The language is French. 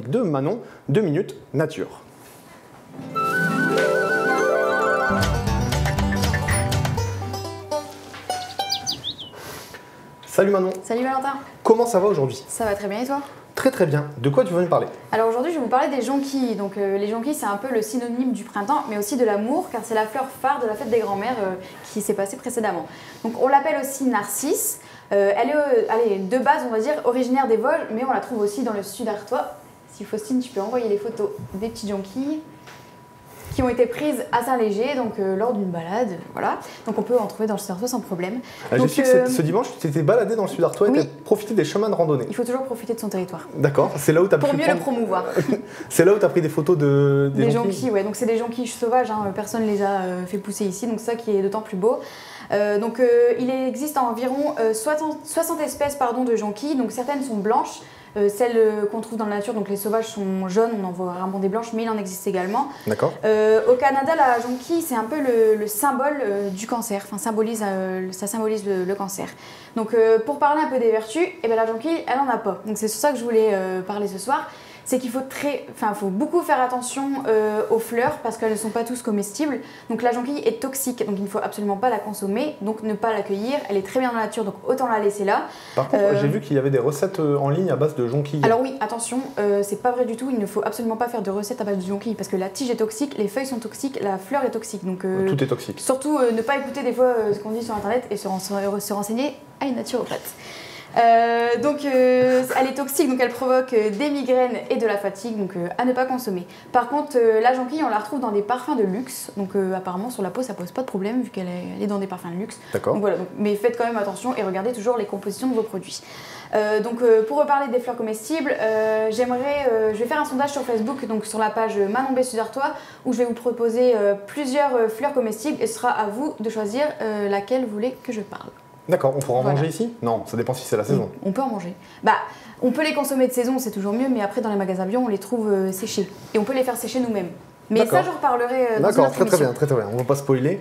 De Manon, 2 minutes nature. Salut Manon. Salut Valentin. Comment ça va aujourd'hui? Ça va très bien et toi? Très très bien. De quoi tu veux me parler? Alors aujourd'hui je vais vous parler des jonquilles. Donc les jonquilles c'est un peu le synonyme du printemps mais aussi de l'amour car c'est la fleur phare de la fête des grands-mères qui s'est passée précédemment. Donc on l'appelle aussi narcisse. Elle est de base on va dire originaire des Vosges mais on la trouve aussi dans le sud artois. Si Faustine tu peux envoyer les photos des petites jonquilles qui ont été prises à Saint-Léger, donc lors d'une balade, voilà. Donc on peut en trouver dans le Sud-Artois sans problème. J'ai su que ce dimanche, tu t'étais baladé dans le Sud-Artois et tu as profité des chemins de randonnée. Il faut toujours profiter de son territoire. D'accord, c'est là où tu as pour mieux le promouvoir. C'est là où tu as pris des photos des jonquilles, ouais. Donc c'est des jonquilles sauvages, hein. Personne ne les a fait pousser ici, donc c'est ça qui est d'autant plus beau. Il existe environ 60 espèces de jonquilles, donc certaines sont blanches. Celles qu'on trouve dans la nature, donc les sauvages sont jaunes, on en voit rarement des blanches, mais il en existe également. D'accord. Au Canada, la jonquille, c'est un peu le symbole du cancer, enfin, ça symbolise le cancer. Donc pour parler un peu des vertus, la jonquille, elle en a pas. Donc c'est sur ça que je voulais parler ce soir. C'est qu'il faut beaucoup faire attention aux fleurs parce qu'elles ne sont pas tous comestibles. Donc la jonquille est toxique, donc il ne faut absolument pas la consommer, donc ne pas l'accueillir. Elle est très bien dans la nature, donc autant la laisser là. Par contre, j'ai vu qu'il y avait des recettes en ligne à base de jonquilles. Alors oui, attention, c'est pas vrai du tout. Il ne faut absolument pas faire de recettes à base de jonquilles parce que la tige est toxique, les feuilles sont toxiques, la fleur est toxique. Donc tout est toxique. Surtout ne pas écouter des fois ce qu'on dit sur internet et se renseigner à une naturopathe. Elle est toxique, donc elle provoque des migraines et de la fatigue, donc à ne pas consommer. Par contre, la jonquille, on la retrouve dans des parfums de luxe, donc apparemment sur la peau ça pose pas de problème vu qu'elle est dans des parfums de luxe. D'accord. Voilà, mais faites quand même attention et regardez toujours les compositions de vos produits. Pour reparler des fleurs comestibles, je vais faire un sondage sur Facebook, donc sur la page Manon B Sud-Artois, où je vais vous proposer plusieurs fleurs comestibles et ce sera à vous de choisir laquelle vous voulez que je parle. D'accord, on pourra en manger ici? Non, ça dépend si c'est la saison. On peut en manger. On peut les consommer de saison, c'est toujours mieux, mais après dans les magasins bio, on les trouve séchés. Et on peut les faire sécher nous-mêmes. Mais ça, j'en reparlerai dans une autre émission. D'accord, très bien, on ne va pas spoiler.